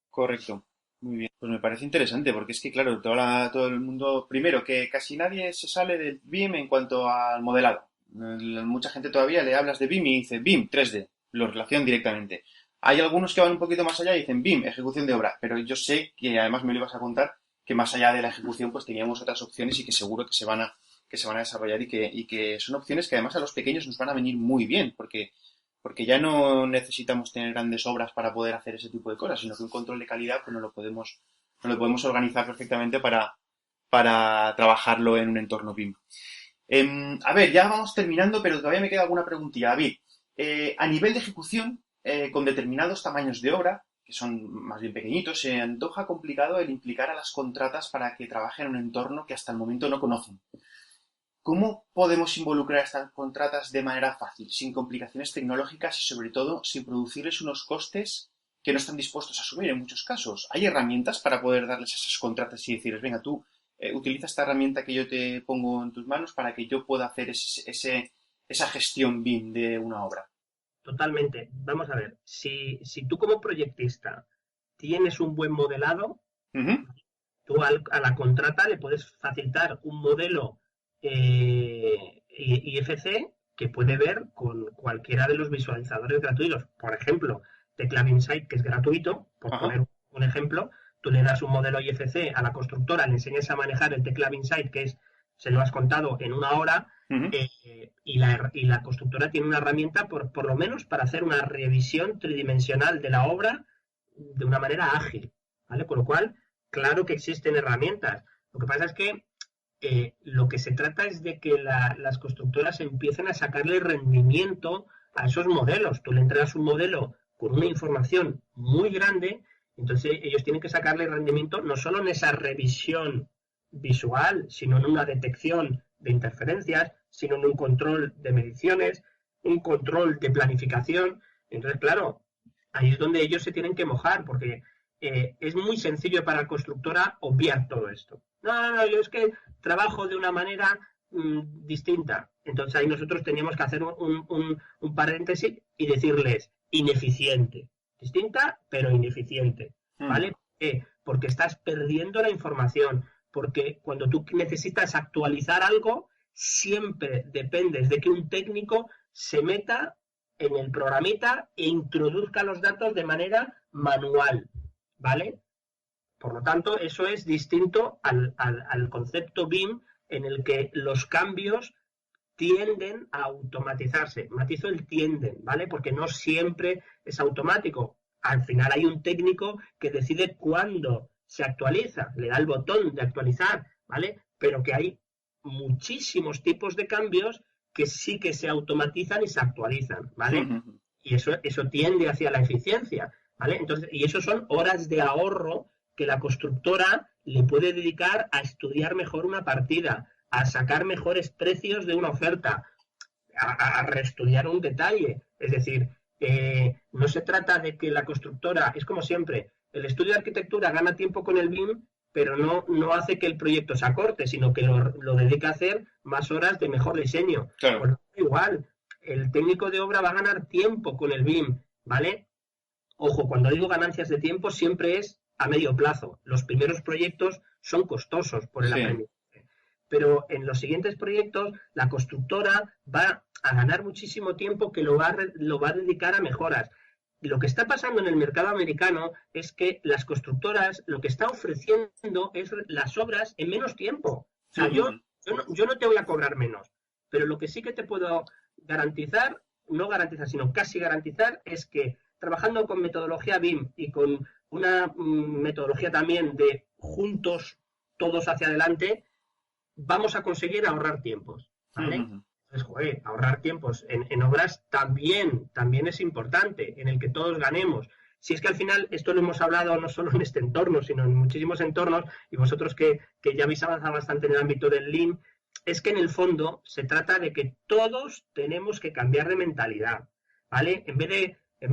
Correcto. Muy bien. Pues me parece interesante porque es que, claro, todo el mundo, primero, que casi nadie se sale del BIM en cuanto al modelado. Mucha gente todavía le hablas de BIM y dice BIM 3D, lo relacionan directamente. Hay algunos que van un poquito más allá y dicen BIM, ejecución de obra, pero yo sé que además me lo ibas a contar que más allá de la ejecución pues teníamos otras opciones y que seguro que se van a desarrollar y que son opciones que además a los pequeños nos van a venir muy bien porque ya no necesitamos tener grandes obras para poder hacer ese tipo de cosas, sino que un control de calidad pues no lo podemos organizar perfectamente para trabajarlo en un entorno BIM. A ver, ya vamos terminando, pero todavía me queda alguna preguntilla. David, a nivel de ejecución, con determinados tamaños de obra, que son más bien pequeñitos, se antoja complicado el implicar a las contratas para que trabajen en un entorno que hasta el momento no conocen. ¿Cómo podemos involucrar a estas contratas de manera fácil, sin complicaciones tecnológicas y sobre todo sin producirles unos costes que no están dispuestos a asumir en muchos casos? ¿Hay herramientas para poder darles a esas contratas y decirles, venga, tú utiliza esta herramienta que yo te pongo en tus manos para que yo pueda hacer esa gestión BIM de una obra? Totalmente. Vamos a ver, si tú como proyectista tienes un buen modelado, Ujú. Tú a la contrata le puedes facilitar un modelo IFC que puede ver con cualquiera de los visualizadores gratuitos. Por ejemplo, Teclab Insight, que es gratuito, por poner un ejemplo, tú le das un modelo IFC a la constructora, le enseñas a manejar el Teclab Insight, que es, se lo has contado en una hora, y la constructora tiene una herramienta, por lo menos, para hacer una revisión tridimensional de la obra de una manera ágil, ¿vale? Con lo cual, claro que existen herramientas. Lo que pasa es que lo que se trata es de que las constructoras empiecen a sacarle rendimiento a esos modelos. Tú le entregas un modelo con una información muy grande, entonces ellos tienen que sacarle rendimiento no solo en esa revisión visual, sino en una detección de interferencias, sino en un control de mediciones, un control de planificación. Entonces, claro, ahí es donde ellos se tienen que mojar, porque es muy sencillo para la constructora obviar todo esto. No, yo es que trabajo de una manera distinta. Entonces ahí nosotros teníamos que hacer un paréntesis y decirles ineficiente. Distinta, pero ineficiente. ¿Vale? Porque estás perdiendo la información. Porque cuando tú necesitas actualizar algo, siempre dependes de que un técnico se meta en el programita e introduzca los datos de manera manual. ¿Vale? Por lo tanto, eso es distinto al concepto BIM, en el que los cambios tienden a automatizarse. Matizo el tienden, ¿vale? Porque no siempre es automático. Al final hay un técnico que decide cuándo se actualiza, le da el botón de actualizar, ¿vale? Pero que hay muchísimos tipos de cambios que sí que se automatizan y se actualizan, ¿vale? Y eso tiende hacia la eficiencia, ¿vale? Entonces, y eso son horas de ahorro que la constructora le puede dedicar a estudiar mejor una partida, a sacar mejores precios de una oferta, a reestudiar un detalle. Es decir, no se trata de que la constructora, es como siempre, el estudio de arquitectura gana tiempo con el BIM, pero no hace que el proyecto se acorte, sino que lo dedica a hacer más horas de mejor diseño. Claro. Pues igual, el técnico de obra va a ganar tiempo con el BIM, ¿vale? Ojo, cuando digo ganancias de tiempo siempre es a medio plazo. Los primeros proyectos son costosos por el aprendizaje. Pero en los siguientes proyectos la constructora va a ganar muchísimo tiempo que lo va a dedicar a mejoras. Y lo que está pasando en el mercado americano es que las constructoras lo que están ofreciendo es las obras en menos tiempo. O sea, yo no te voy a cobrar menos, pero lo que sí que te puedo garantizar, no garantizar, sino casi garantizar, es que trabajando con metodología BIM y con una metodología también de juntos, todos hacia adelante, vamos a conseguir ahorrar tiempos, ¿vale? Entonces, joder, ahorrar tiempos en obras también es importante, en el que todos ganemos. Si es que al final, esto lo hemos hablado no solo en este entorno, sino en muchísimos entornos, y vosotros que ya habéis avanzado bastante en el ámbito del Lean, es que en el fondo se trata de que todos tenemos que cambiar de mentalidad, ¿vale? En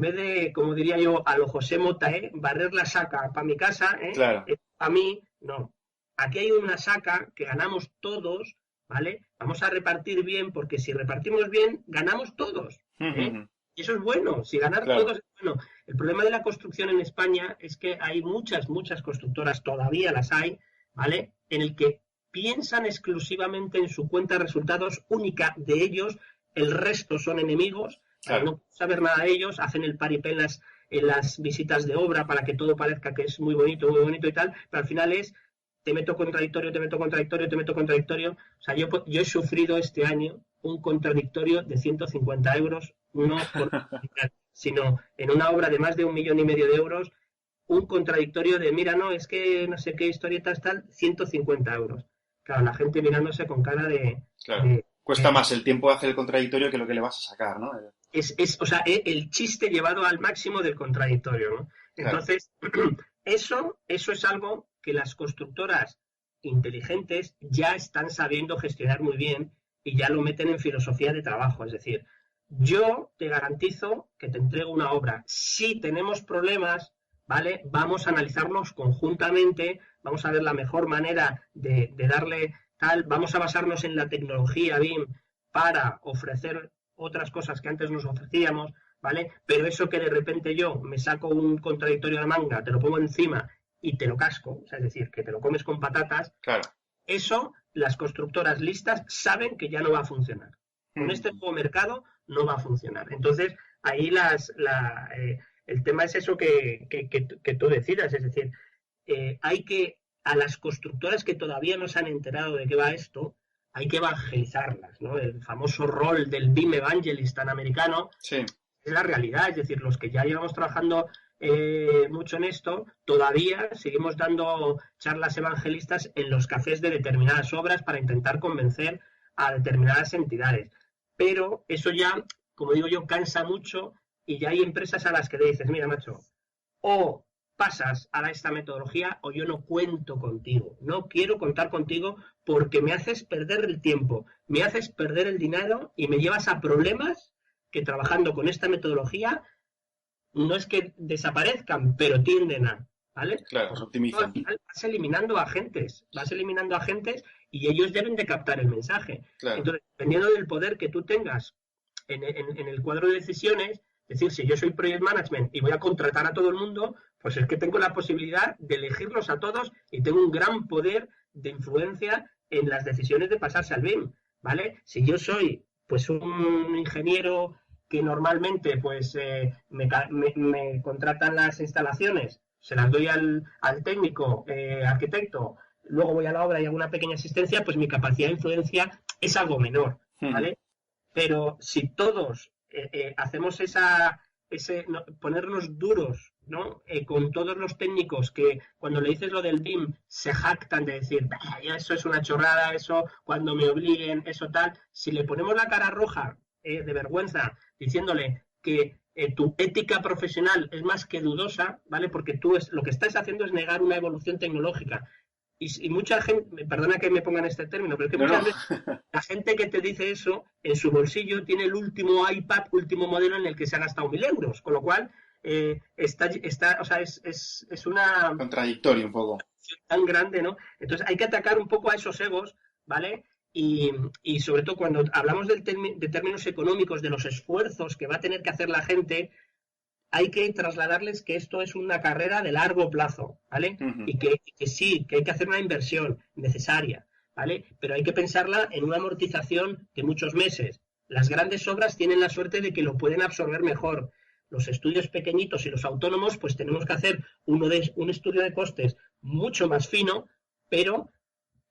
vez de, como diría yo, a lo José Mota, barrer la saca para mi casa, Claro. Para mí, no. Aquí hay una saca que ganamos todos, ¿vale? Vamos a repartir bien, porque si repartimos bien, ganamos todos. Y eso es bueno, si ganar todos es bueno. El problema de la construcción en España es que hay muchas constructoras, todavía las hay, ¿vale? En el que piensan exclusivamente en su cuenta de resultados única de ellos, el resto son enemigos. Claro. No saber nada de ellos, hacen el paripé en las visitas de obra para que todo parezca que es muy bonito y tal, pero al final es te meto contradictorio. O sea, yo he sufrido este año un contradictorio de 150 euros, no por sino en una obra de más de 1,5 millones de euros, un contradictorio de, mira, no, es que no sé qué historietas tal, 150 euros. Claro, la gente mirándose con cara de... Claro. Cuesta más el tiempo de hacer el contradictorio que lo que le vas a sacar, ¿no? O sea, el chiste llevado al máximo del contradictorio, ¿no? Entonces, claro. Eso es algo que las constructoras inteligentes ya están sabiendo gestionar muy bien y ya lo meten en filosofía de trabajo. Es decir, yo te garantizo que te entrego una obra. Si tenemos problemas, ¿vale? Vamos a analizarlos conjuntamente, vamos a ver la mejor manera de darle tal, vamos a basarnos en la tecnología BIM para ofrecer otras cosas que antes nos ofrecíamos, ¿vale? Pero eso que de repente yo me saco un contradictorio de manga, te lo pongo encima y te lo casco, o sea, es decir, que te lo comes con patatas, claro. Eso las constructoras listas saben que ya no va a funcionar. Con este nuevo mercado no va a funcionar. Entonces, ahí el tema es eso que tú decidas, es decir, hay que, a las constructoras que todavía no se han enterado de qué va esto, hay que evangelizarlas, ¿no? El famoso rol del BIM Evangelist tan americano Sí. es la realidad, es decir, los que ya llevamos trabajando mucho en esto, todavía seguimos dando charlas evangelistas en los cafés de determinadas obras para intentar convencer a determinadas entidades. Pero eso ya, como digo yo, cansa mucho y ya hay empresas a las que le dices, mira, macho, o pasas a esta metodología o yo no cuento contigo. No quiero contar contigo porque me haces perder el tiempo, me haces perder el dinero y me llevas a problemas que trabajando con esta metodología no es que desaparezcan, pero tienden a, ¿vale? Claro, se optimizan. Al final vas eliminando agentes y ellos deben de captar el mensaje. Claro. Entonces, dependiendo del poder que tú tengas en el cuadro de decisiones, es decir, si yo soy Project Management y voy a contratar a todo el mundo, pues es que tengo la posibilidad de elegirlos a todos y tengo un gran poder de influencia en las decisiones de pasarse al BIM, ¿vale? Si yo soy, pues, un ingeniero que normalmente, pues, me contratan las instalaciones, se las doy al técnico, arquitecto, luego voy a la obra y hago una pequeña asistencia, pues mi capacidad de influencia es algo menor, ¿vale? Pero si todos hacemos ponernos duros, ¿no? Con todos los técnicos que cuando le dices lo del BIM se jactan de decir, eso es una chorrada, eso cuando me obliguen, eso tal. Si le ponemos la cara roja de vergüenza diciéndole que tu ética profesional es más que dudosa, ¿vale? Porque lo que estás haciendo es negar una evolución tecnológica. Y mucha gente, perdona que me pongan este término, pero es que muchas veces la gente que te dice eso, en su bolsillo tiene el último iPad, último modelo en el que se ha gastado 1.000 euros, con lo cual o sea, es una... Contradictorio un poco. Tan grande, ¿no? Entonces hay que atacar un poco a esos egos, ¿vale? Y sobre todo cuando hablamos de términos económicos, de los esfuerzos que va a tener que hacer la gente, hay que trasladarles que esto es una carrera de largo plazo, ¿vale? Y que sí, que hay que hacer una inversión necesaria, ¿vale? Pero hay que pensarla en una amortización de muchos meses. Las grandes obras tienen la suerte de que lo pueden absorber mejor. Los estudios pequeñitos y los autónomos, pues tenemos que hacer un estudio de costes mucho más fino, pero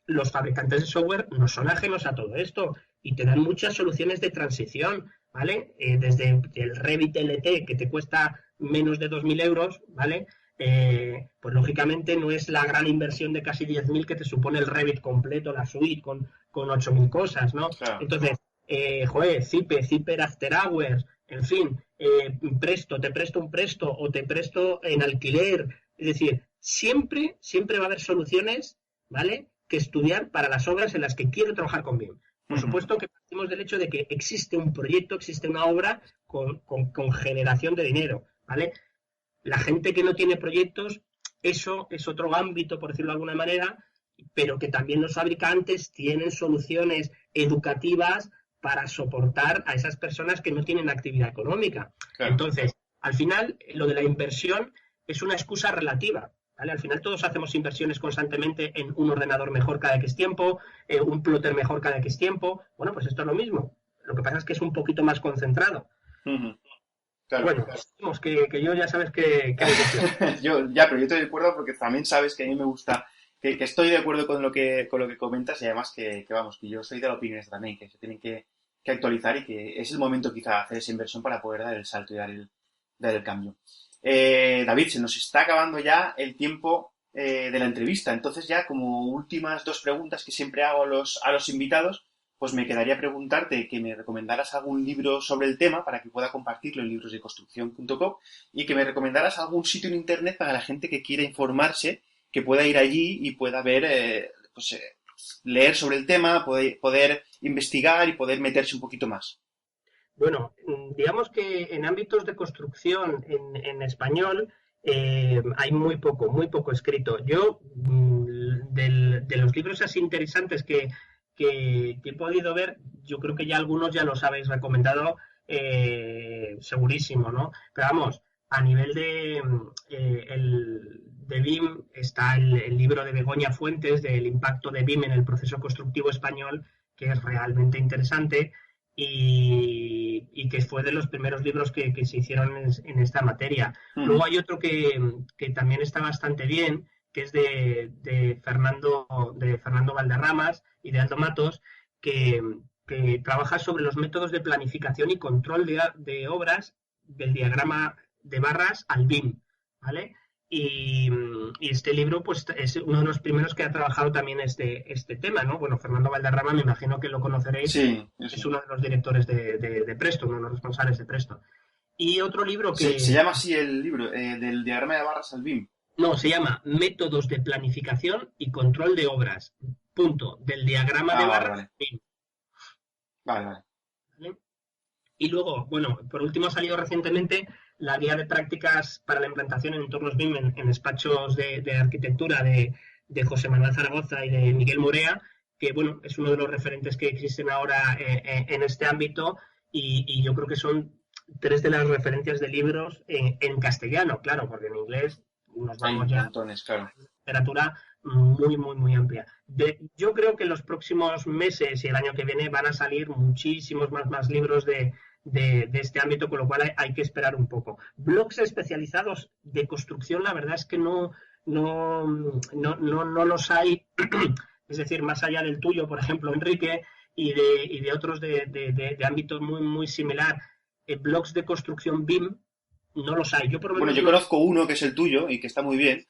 los fabricantes de software no son ajenos a todo esto y te dan muchas soluciones de transición, ¿vale? Desde el Revit LT, que te cuesta menos de 2.000 euros, ¿vale? Pues lógicamente no es la gran inversión de casi 10.000 que te supone el Revit completo, la suite, con 8.000 cosas, ¿no? Claro. Entonces, Zipper After Hours, en fin, te presto un presto o te presto en alquiler. Es decir, siempre va a haber soluciones, ¿vale?, que estudiar para las obras en las que quiero trabajar con BIM. Por supuesto que partimos del hecho de que existe un proyecto, existe una obra con generación de dinero, ¿vale? La gente que no tiene proyectos, eso es otro ámbito, por decirlo de alguna manera, pero que también los fabricantes tienen soluciones educativas para soportar a esas personas que no tienen actividad económica. Claro. Entonces, al final, lo de la inversión es una excusa relativa, ¿vale? Al final todos hacemos inversiones constantemente en un ordenador mejor cada X tiempo, un plotter mejor cada X tiempo. Bueno, pues esto es lo mismo. Lo que pasa es que es un poquito más concentrado. Claro, bueno, claro. Que yo ya sabes que pero yo estoy de acuerdo porque también sabes que a mí me gusta, que estoy de acuerdo con lo que comentas y además que yo soy de la opinión también, que se tienen que actualizar y que es el momento quizá de hacer esa inversión para poder dar el salto y dar el cambio. David, se nos está acabando ya el tiempo de la entrevista, entonces ya como últimas 2 preguntas que siempre hago a los invitados, pues me quedaría preguntarte que me recomendaras algún libro sobre el tema para que pueda compartirlo en librosdeconstrucción.com y que me recomendaras algún sitio en internet para la gente que quiera informarse, que pueda ir allí y pueda ver, leer sobre el tema, poder investigar y poder meterse un poquito más. Bueno, digamos que en ámbitos de construcción en español hay muy poco escrito. Yo, de los libros así interesantes que he podido ver, yo creo que ya algunos ya los habéis recomendado segurísimo, ¿no? Pero vamos, a nivel de BIM, está el libro de Begoña Fuentes del impacto de BIM en el proceso constructivo español, que es realmente interesante y que fue de los primeros libros que se hicieron en esta materia. Luego hay otro que también está bastante bien, que es de Fernando Valderramas y de Aldo Matos, que trabaja sobre los métodos de planificación y control de obras del diagrama de barras al BIM, ¿vale? Y este libro pues es uno de los primeros que ha trabajado también este tema, ¿no? Bueno, Fernando Valderrama, me imagino que lo conoceréis, sí. Es uno de los directores de Presto, uno de los responsables de Presto. Y otro libro que... Se llama así el libro, del diagrama de barras al BIM. No, se llama Métodos de Planificación y Control de Obras, punto, del diagrama de barras vale. al BIM. Vale. ¿Vale? Y luego, bueno, por último ha salido recientemente la guía de prácticas para la implantación en entornos BIM en despachos de arquitectura de José Manuel Zaragoza y de Miguel Morea, que bueno, es uno de los referentes que existen ahora en este ámbito y yo creo que son 3 de las referencias de libros en castellano, claro, porque en inglés nos vamos ya montones, claro. a literatura muy, muy, muy amplia. Yo creo que en los próximos meses y el año que viene van a salir muchísimos más libros de este ámbito, con lo cual hay que esperar un poco. Blogs especializados de construcción, la verdad es que no los hay, es decir, más allá del tuyo, por ejemplo, Enrique, y de otros de ámbito muy, muy similar, blogs de construcción BIM, no los hay. Yo conozco uno que es el tuyo y que está muy bien.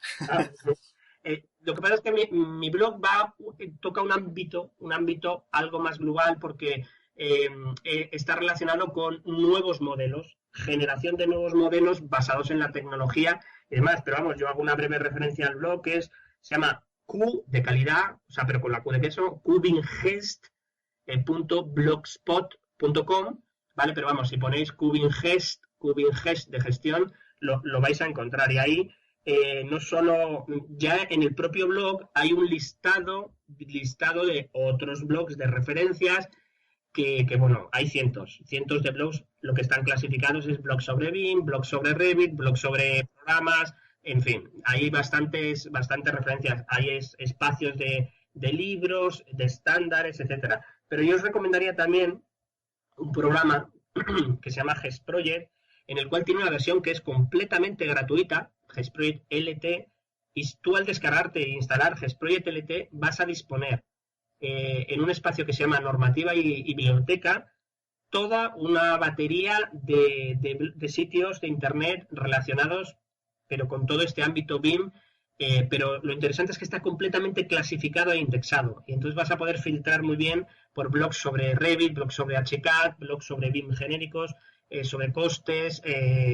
Lo que pasa es que mi blog toca un ámbito algo más global porque está relacionado con nuevos modelos, generación de nuevos modelos basados en la tecnología y demás. Pero vamos, yo hago una breve referencia al blog se llama Q de calidad, o sea, pero con la Q de queso, cubingest.blogspot.com, ¿vale? Pero vamos, si ponéis Cubingest de gestión, lo vais a encontrar. Y ahí no solo, ya en el propio blog hay un listado de otros blogs de referencias que bueno, hay cientos de blogs. Lo que están clasificados es blogs sobre BIM, blogs sobre Revit, blogs sobre programas, en fin, hay bastantes referencias, hay espacios de libros, de estándares, etcétera. Pero yo os recomendaría también un programa que se llama GESproject, en el cual tiene una versión que es completamente gratuita, GESproject LT, y tú al descargarte e instalar GESproject LT vas a disponer en un espacio que se llama normativa y biblioteca toda una batería de sitios de internet relacionados, pero con todo este ámbito BIM, pero lo interesante es que está completamente clasificado e indexado, y entonces vas a poder filtrar muy bien por blogs sobre Revit, blogs sobre HCAD, blogs sobre BIM genéricos, sobre costes,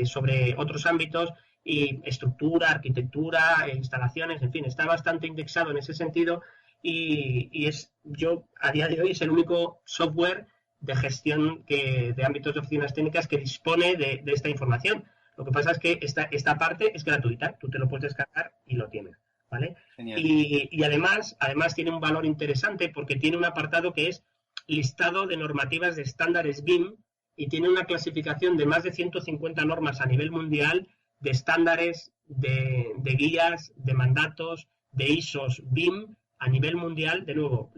sobre otros ámbitos, y estructura, arquitectura, instalaciones, en fin, está bastante indexado en ese sentido, y yo a día de hoy es el único software de gestión de ámbitos de oficinas técnicas que dispone de esta información. Lo que pasa es que esta parte es gratuita, tú te lo puedes descargar y lo tienes, ¿vale? Y además tiene un valor interesante porque tiene un apartado que es listado de normativas de estándares BIM y tiene una clasificación de más de 150 normas a nivel mundial de estándares, de guías, de mandatos, de ISOs BIM a nivel mundial, de nuevo,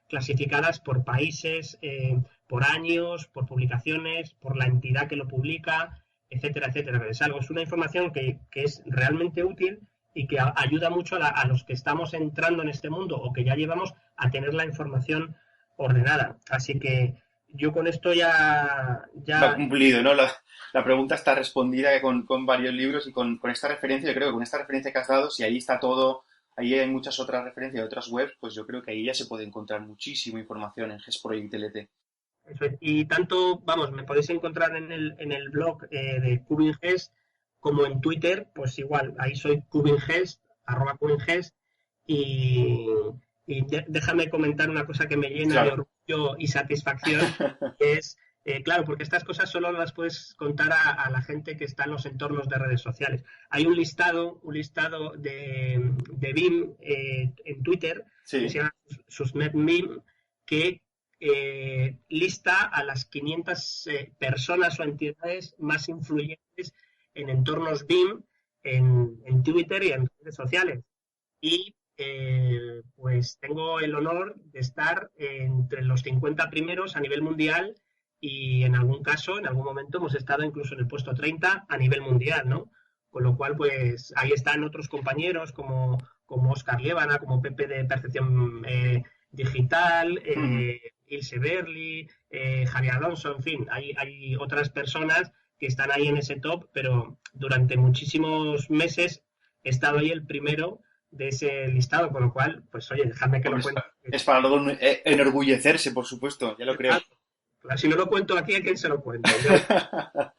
clasificadas por países, por años, por publicaciones, por la entidad que lo publica, etcétera, etcétera. Es una información que es realmente útil y que ayuda mucho a los que estamos entrando en este mundo o que ya llevamos a tener la información ordenada. Así que yo con esto ya... Ha cumplido, ¿no? La pregunta está respondida con varios libros y con esta referencia, yo creo que con esta referencia que has dado, si ahí está todo... Ahí hay muchas otras referencias de otras webs, pues yo creo que ahí ya se puede encontrar muchísima información en GESproject LT. Eso es. Y tanto, vamos, me podéis encontrar en el blog de Cubingest como en Twitter, pues igual, ahí soy Cubingest, @Cubingest, y déjame comentar una cosa que me llena de orgullo y satisfacción, que es, claro, porque estas cosas solo las puedes contar a la gente que está en los entornos de redes sociales. Hay un listado de BIM en Twitter, que se llama Susmet BIM, que lista a las 500 personas o entidades más influyentes en entornos BIM en Twitter y en redes sociales. Y pues tengo el honor de estar entre los 50 primeros a nivel mundial y en algún caso, en algún momento, hemos estado incluso en el puesto 30 a nivel mundial, ¿no? Con lo cual, pues ahí están otros compañeros como Oscar Liébana, como Pepe de Percepción Digital, Ilse Berli, Javier Alonso, en fin, hay otras personas que están ahí en ese top, pero durante muchísimos meses he estado ahí el primero de ese listado, con lo cual, pues oye, dejadme que lo cuente. Es para luego enorgullecerse, por supuesto, ya lo creo. Claro, si no lo cuento aquí, ¿a quién se lo cuento?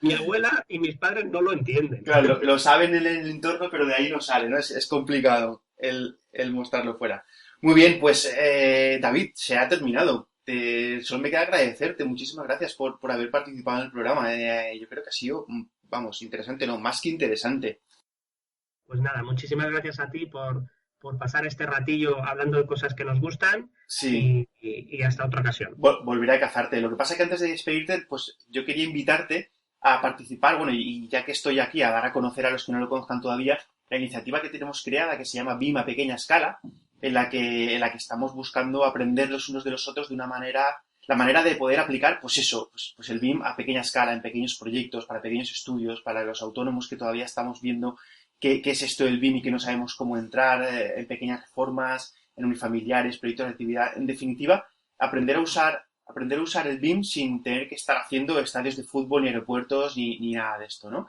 Mi abuela y mis padres no lo entienden. Claro, lo saben en el entorno, pero de ahí no sale, ¿no? Es complicado el mostrarlo fuera. Muy bien, pues David, se ha terminado. Solo me queda agradecerte. Muchísimas gracias por haber participado en el programa. Yo creo que ha sido, vamos, interesante, no, más que interesante. Pues nada, muchísimas gracias a ti por pasar este ratillo hablando de cosas que nos gustan. Sí. Y hasta otra ocasión. Volveré a cazarte. Lo que pasa es que antes de despedirte, pues yo quería invitarte a participar, bueno, y ya que estoy aquí, a dar a conocer a los que no lo conozcan todavía, la iniciativa que tenemos creada, que se llama BIM a pequeña escala, en la que estamos buscando aprender los unos de los otros de una manera, la manera de poder aplicar, pues eso, pues el BIM a pequeña escala, en pequeños proyectos, para pequeños estudios, para los autónomos que todavía estamos viendo qué es esto del BIM y que no sabemos cómo entrar, en pequeñas reformas, en unifamiliares, proyectos de actividad. En definitiva, aprender a usar el BIM sin tener que estar haciendo estadios de fútbol, ni aeropuertos, ni nada de esto, ¿no?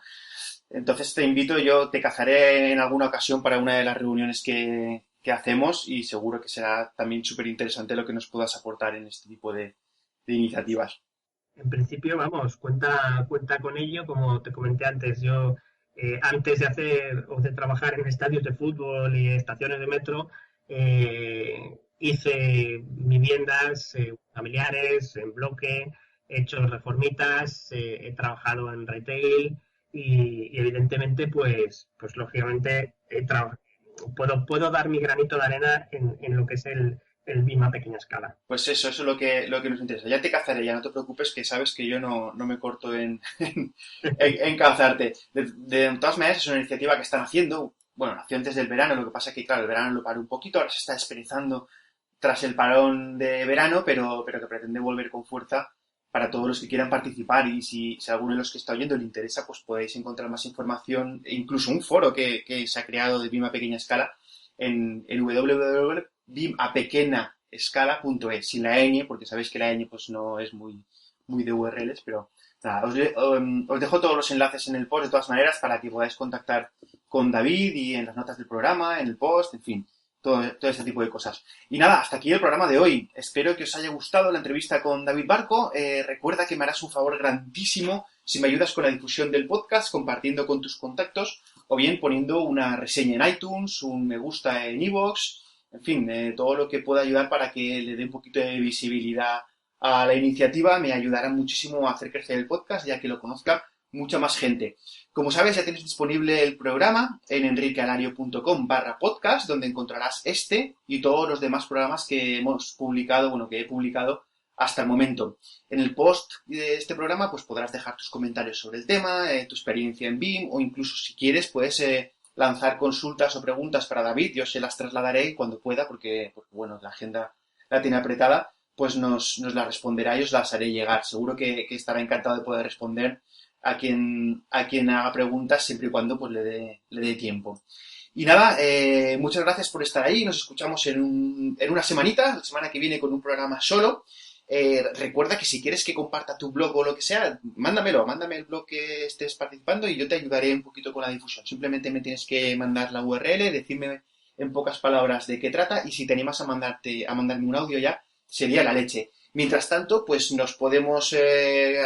Entonces te invito, yo te cazaré en alguna ocasión para una de las reuniones que hacemos y seguro que será también súper interesante lo que nos puedas aportar en este tipo de iniciativas. En principio, vamos, cuenta con ello, como te comenté antes. Yo, antes de hacer o de trabajar en estadios de fútbol y estaciones de metro, hice viviendas familiares, en bloque, he hecho reformitas, he trabajado en retail y evidentemente, pues lógicamente puedo dar mi granito de arena en lo que es el BIM a pequeña escala. Pues eso es lo que nos interesa. Ya te cazaré, ya no te preocupes, que sabes que yo no me corto en cazarte. De todas maneras, es una iniciativa que están haciendo. Bueno, nació antes del verano, lo que pasa es que, claro, el verano lo paró un poquito, ahora se está desperezando tras el parón de verano, pero que pretende volver con fuerza para todos los que quieran participar. Y si alguno de los que está oyendo le interesa, pues podéis encontrar más información, e incluso un foro que se ha creado de BIM a pequeña escala en www.bimapequeñaescala.es, sin la ñ, porque sabéis que la ñ pues no es muy de URLs, pero nada, os dejo todos los enlaces en el post de todas maneras para que podáis contactar con David y en las notas del programa, en el post, en fin, todo este tipo de cosas. Y nada, hasta aquí el programa de hoy. Espero que os haya gustado la entrevista con David Barco. Recuerda que me harás un favor grandísimo si me ayudas con la difusión del podcast, compartiendo con tus contactos o bien poniendo una reseña en iTunes, un me gusta en iVoox, en fin, todo lo que pueda ayudar para que le dé un poquito de visibilidad a la iniciativa me ayudará muchísimo a hacer crecer el podcast, ya que lo conozca mucha más gente. Como sabes, ya tienes disponible el programa en enriquealario.com/podcast, donde encontrarás este y todos los demás programas que hemos publicado, que he publicado hasta el momento. En el post de este programa, pues podrás dejar tus comentarios sobre el tema, tu experiencia en BIM, o incluso si quieres, puedes lanzar consultas o preguntas para David. Yo se las trasladaré cuando pueda, porque bueno, la agenda la tiene apretada, pues nos la responderá y os las haré llegar. Seguro que estará encantado de poder responder a quien haga preguntas, siempre y cuando pues le dé tiempo. Y nada, muchas gracias por estar ahí. Nos escuchamos en una semanita, la semana que viene con un programa solo. Recuerda que si quieres que comparta tu blog o lo que sea, mándame el blog que estés participando y yo te ayudaré un poquito con la difusión. Simplemente me tienes que mandar la URL, decirme en pocas palabras de qué trata y si te animas a mandarme un audio ya, sería la leche. Mientras tanto, pues nos podemos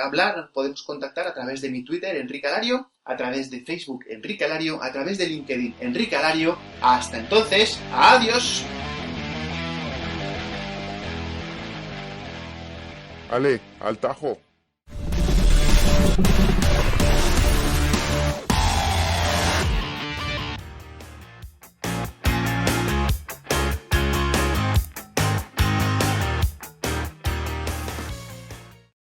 hablar, nos podemos contactar a través de mi Twitter, Enrique Alario, a través de Facebook, Enrique Alario, a través de LinkedIn, Enrique Alario. Hasta entonces, ¡adiós! Ale, al tajo.